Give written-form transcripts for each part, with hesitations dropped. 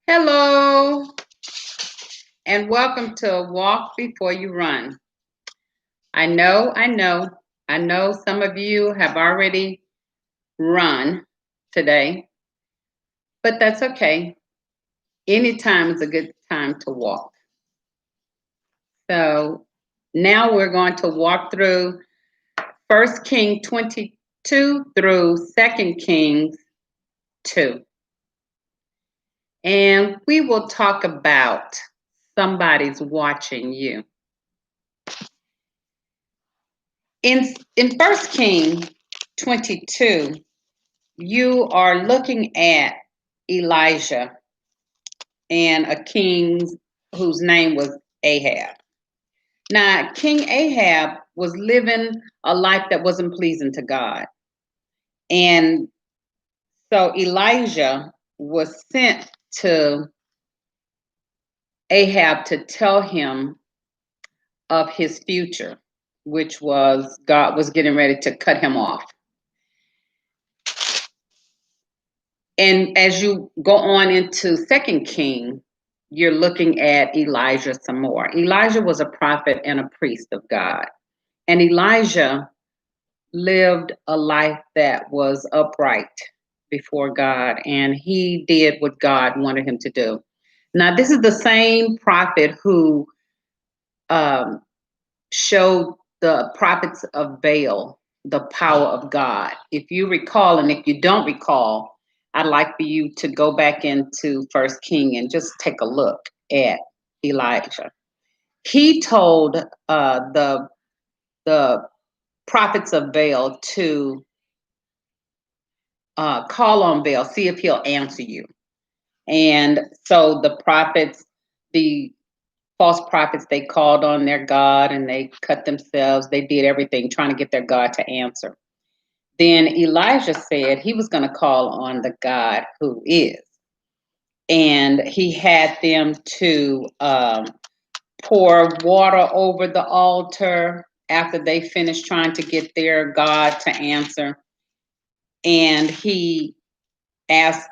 Hello, and welcome to Walk Before You Run. I know some of you have already run today, but that's okay. Anytime is a good time to walk. So now we're going to walk through First King 22 through Second Kings 2. And we will talk about somebody's watching you. In First King 22, you are looking at Elijah and a king whose name was Ahab. Now, King Ahab was living a life that wasn't pleasing to God. And so Elijah was sent to Ahab to tell him of his future, which was God was getting ready to cut him off. And as you go on into Second King, you're looking at Elijah some more. Elijah was a prophet and a priest of God. And Elijah lived a life that was upright before God, and he did what God wanted him to do. Now, this is the same prophet who um, showed the prophets of Baal the power of God. If you recall, and if you don't recall, I'd like for you to go back into First King and just take a look at Elijah. He told the prophets of Baal to call on Baal, see if he'll answer you. And so the prophets, the false prophets, they called on their God and they cut themselves. They did everything trying to get their God to answer. Then Elijah said he was going to call on the God who is. And he had them to pour water over the altar after they finished trying to get their God to answer. And he asked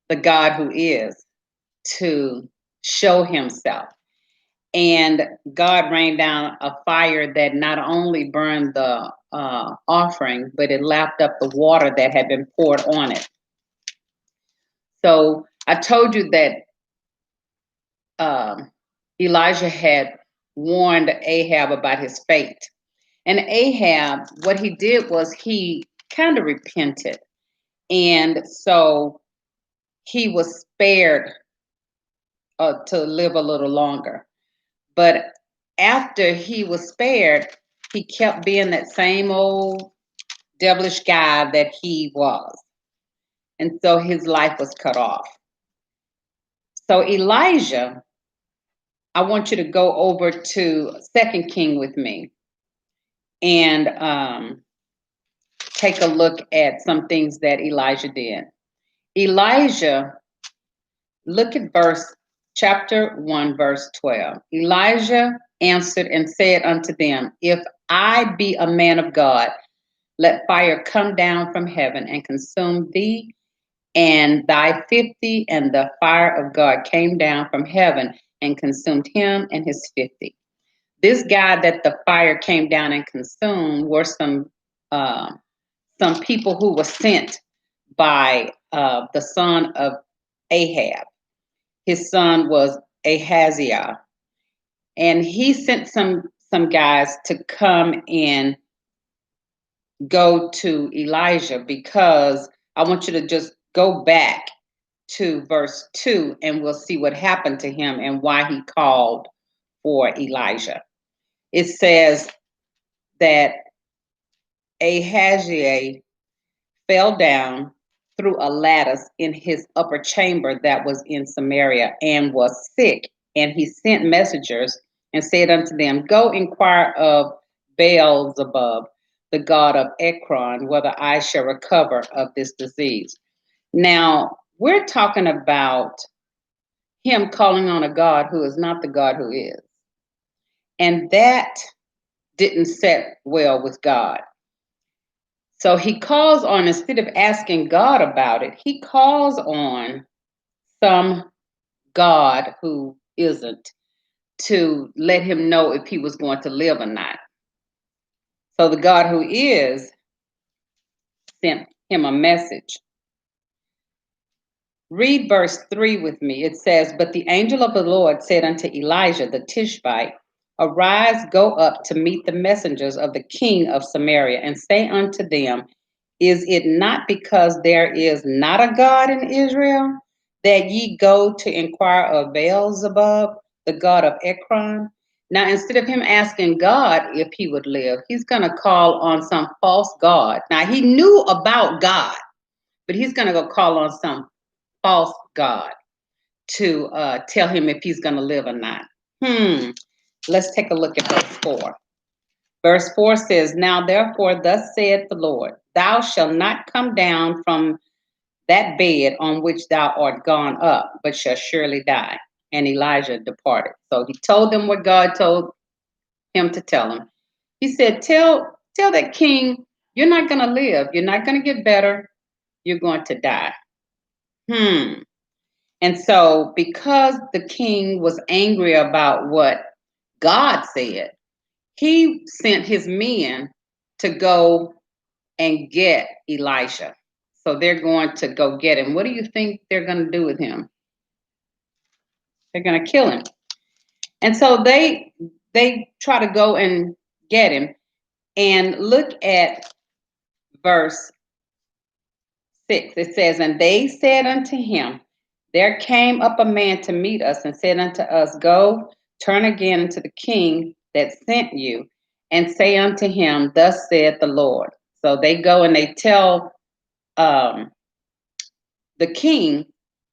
the God who is to show himself. And God rained down a fire that not only burned the offering, but it lapped up the water that had been poured on it. So I told you that Elijah had warned Ahab about his fate. And Ahab, what he did was he kind of repented. And so he was spared to live a little longer. But after he was spared, he kept being that same old devilish guy that he was. And so his life was cut off. So Elijah, I want you to go over to Second King with me and take a look at some things that Elijah did. Elijah, look at chapter 1, verse 12. Elijah answered and said unto them, if I be a man of God, let fire come down from heaven and consume thee and thy 50. And the fire of God came down from heaven and consumed him and his 50. This guy that the fire came down and consumed were some people who were sent by the son of Ahab. His son was Ahaziah, and he sent some guys to come and go to Elijah, because I want you to just go back to verse 2 and we'll see what happened to him and why he called for Elijah. It says that Ahaziah fell down through a lattice in his upper chamber that was in Samaria and was sick. And he sent messengers and said unto them, go inquire of Beelzebub, the god of Ekron, whether I shall recover of this disease. Now, we're talking about him calling on a God who is not the God who is. And that didn't set well with God. So he calls on, instead of asking God about it, he calls on some God who isn't, to let him know if he was going to live or not. So the God who is sent him a message. Read verse 3 with me. It says, "But the angel of the Lord said unto Elijah the Tishbite, Arise, go up to meet the messengers of the king of Samaria, and say unto them, Is it not because there is not a God in Israel, that ye go to inquire of Beelzebub, the god of Ekron?" Now, instead of him asking God if he would live, he's going to call on some false god. Now, he knew about God, but he's going to go call on some false god to tell him if he's going to live or not. Let's take a look at verse 4. Verse 4 says, "Now therefore thus saith the Lord, Thou shalt not come down from that bed on which thou art gone up, but shalt surely die." And Elijah departed. So he told them what God told him to tell him. He said, tell that king, you're not going to live. You're not going to get better. You're going to die. And so, because the king was angry about what God said, he sent his men to go and get Elisha. So they're going to go get him. What do you think they're going to do with him? They're going to kill him. And so they try to go and get him. And look at verse 6. It says, "And they said unto him, There came up a man to meet us and said unto us, Go, turn again unto the king that sent you, and say unto him, Thus saith the Lord." So they go and they tell the king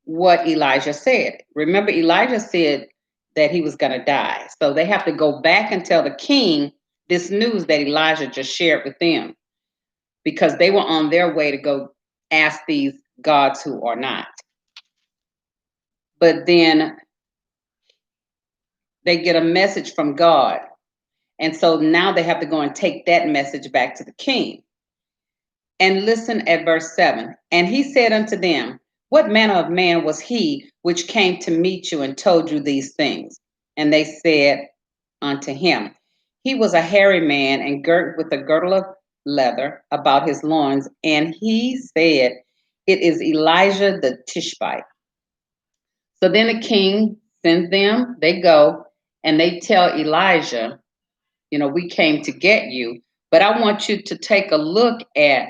what Elijah said. Remember, Elijah said that he was going to die. So they have to go back and tell the king this news that Elijah just shared with them, because they were on their way to go ask these gods who are not. But then they get a message from God. And so now they have to go and take that message back to the king. And listen at verse 7. "And he said unto them, What manner of man was he which came to meet you and told you these things? And they said unto him, He was a hairy man and girt with a girdle of leather about his loins. And he said, It is Elijah the Tishbite." So then the king sends them, they go, and they tell Elijah, "We came to get you, but I want you to take a look at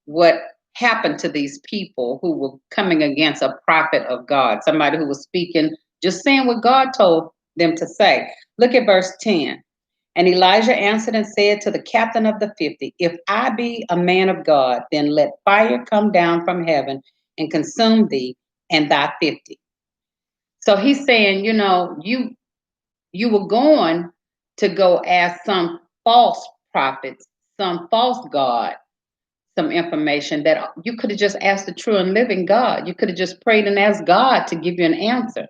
what happened to these people who were coming against a prophet of God, somebody who was speaking, just saying what God told them to say." Look at verse 10. "And Elijah answered and said to the captain of the 50, If I be a man of God, then let fire come down from heaven and consume thee and thy 50. So he's saying, you were going to go ask some false prophets, some false God, some information that you could have just asked the true and living God. You could have just prayed and asked God to give you an answer.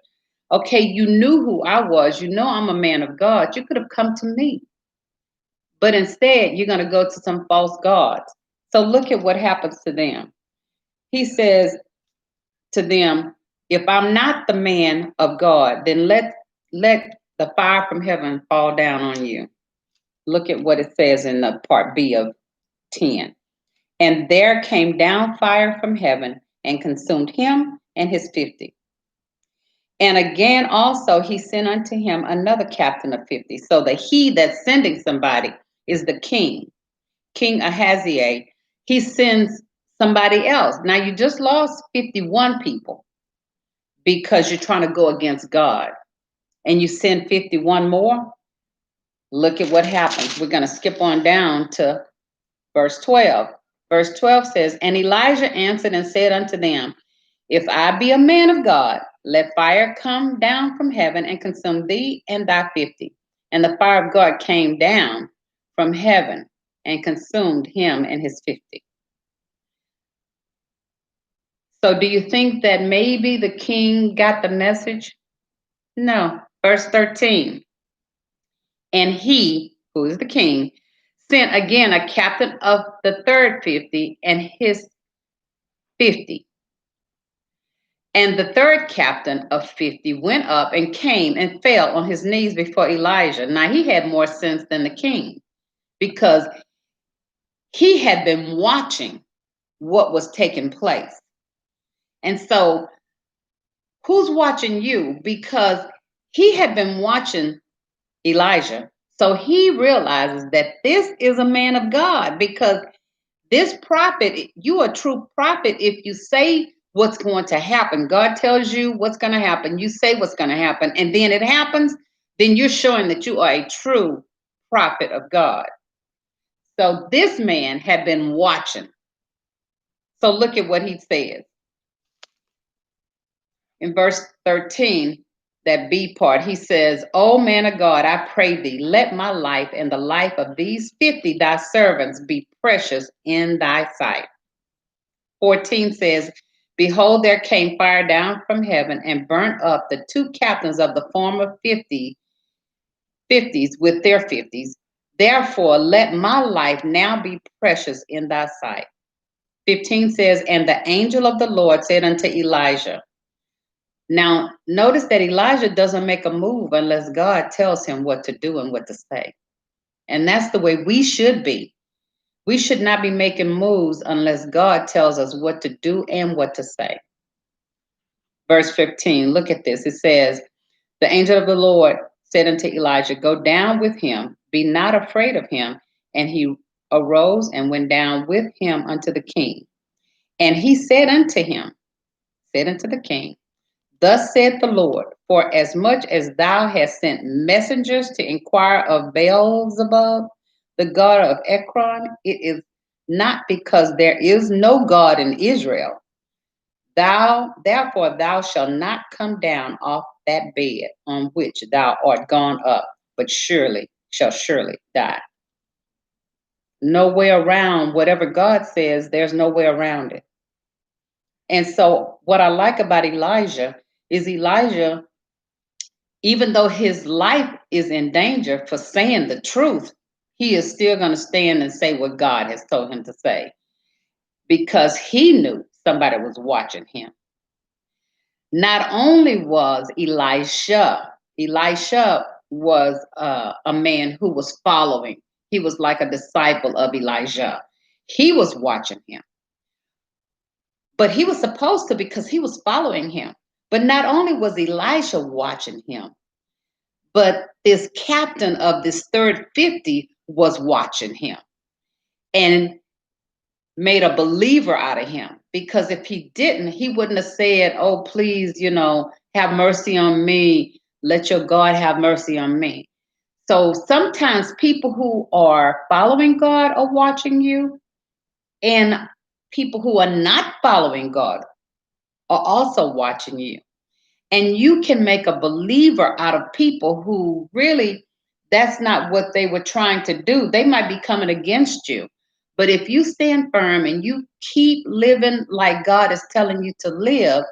Okay, you knew who I was. You know I'm a man of God. You could have come to me. But instead, you're going to go to some false gods. So look at what happens to them. He says to them, "If I'm not the man of God, then let the fire from heaven fall down on you." Look at what it says in the part B of 10. "And there came down fire from heaven and consumed him and his 50. And again also he sent unto him another captain of 50." So the he that's sending somebody is the king, King Ahaziah. He sends somebody else. Now you just lost 51 people because you're trying to go against God, and you send 51 more. Look at what happens. We're going to skip on down to verse 12. Verse 12 says, "And Elijah answered and said unto them, If I be a man of God, let fire come down from heaven and consume thee and thy 50. And the fire of God came down from heaven and consumed him and his 50. So do you think that maybe the king got the message? No. Verse 13. "And he," who is the king, "sent again a captain of the third 50 and his 50. And the third captain of 50 went up and came and fell on his knees before Elijah. Now he had more sense than the king because he had been watching what was taking place. And so, who's watching you? Because he had been watching Elijah. So he realizes that this is a man of God because this prophet, you are a true prophet if you say what's going to happen. God tells you what's going to happen. You say what's going to happen, and then it happens. Then you're showing that you are a true prophet of God. So this man had been watching. So look at what he says in verse 13. That B part, he says, "O man of God, I pray thee, let my life and the life of these 50 thy servants be precious in thy sight." 14 says, "Behold, there came fire down from heaven and burnt up the two captains of the former 50s with their 50s. Therefore, let my life now be precious in thy sight." 15 says, "And the angel of the Lord said unto Elijah." Now, notice that Elijah doesn't make a move unless God tells him what to do and what to say. And that's the way we should be. We should not be making moves unless God tells us what to do and what to say. Verse 15, look at this. It says, "The angel of the Lord said unto Elijah, Go down with him, be not afraid of him. And he arose and went down with him unto the king. And he said unto the king, Thus saith the Lord, for as much as thou hast sent messengers to inquire of Beelzebub, the god of Ekron, it is not because there is no God in Israel. Therefore thou shalt not come down off that bed on which thou art gone up, but shall surely die." No way around whatever God says, there's no way around it. And so what I like about Elijah is Elijah, even though his life is in danger for saying the truth, he is still going to stand and say what God has told him to say because he knew somebody was watching him. Not only was Elisha was a man who was following. He was like a disciple of Elijah. He was watching him. But he was supposed to because he was following him. But not only was Elisha watching him, but this captain of this third 50 was watching him and made a believer out of him. Because if he didn't, he wouldn't have said, "Oh, please, have mercy on me. Let your God have mercy on me." So sometimes people who are following God are watching you, and people who are not following God are also watching you. And you can make a believer out of people who really, that's not what they were trying to do. They might be coming against you. But if you stand firm and you keep living like God is telling you to live,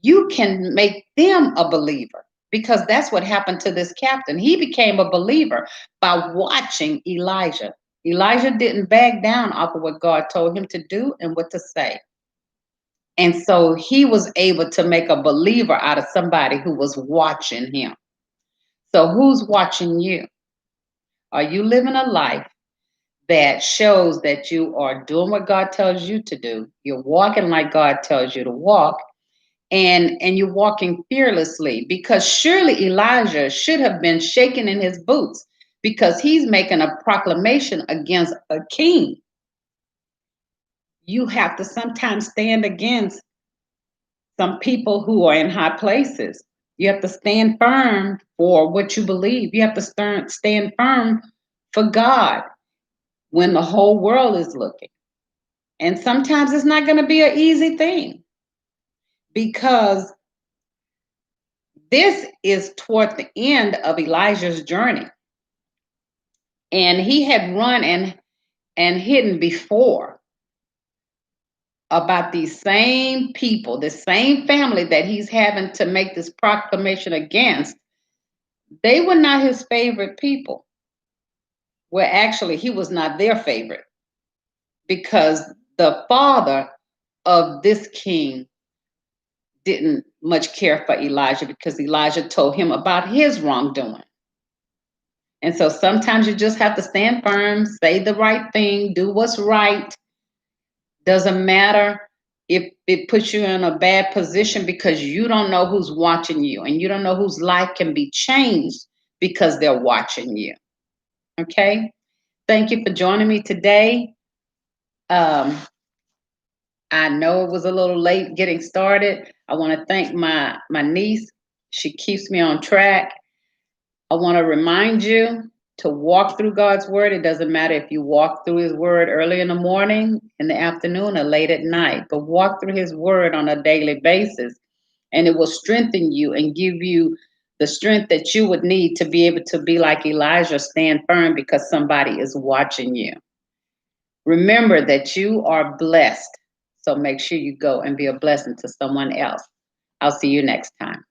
you can make them a believer because that's what happened to this captain. He became a believer by watching Elijah. Elijah didn't back down off of what God told him to do and what to say. And so he was able to make a believer out of somebody who was watching him. So who's watching you? Are you living a life that shows that you are doing what God tells you to do? You're walking like God tells you to walk, and you're walking fearlessly, because surely Elijah should have been shaking in his boots because he's making a proclamation against a king. You have to sometimes stand against some people who are in high places. You have to stand firm for what you believe. You have to stand firm for God when the whole world is looking. And sometimes it's not going to be an easy thing because this is toward the end of Elijah's journey. And he had run and hidden before about these same people, the same family that he's having to make this proclamation against. They were not his favorite people. Well, actually, he was not their favorite because the father of this king didn't much care for Elijah because Elijah told him about his wrongdoing. And so sometimes you just have to stand firm, say the right thing, do what's right. Doesn't matter if it puts you in a bad position because you don't know who's watching you and you don't know whose life can be changed because they're watching you. Okay? Thank you for joining me today. I know it was a little late getting started. I want to thank my niece. She keeps me on track. I want to remind you to walk through God's word. It doesn't matter if you walk through his word early in the morning, in the afternoon, or late at night, but walk through his word on a daily basis, and it will strengthen you and give you the strength that you would need to be able to be like Elijah, stand firm because somebody is watching you. Remember that you are blessed. So make sure you go and be a blessing to someone else. I'll see you next time.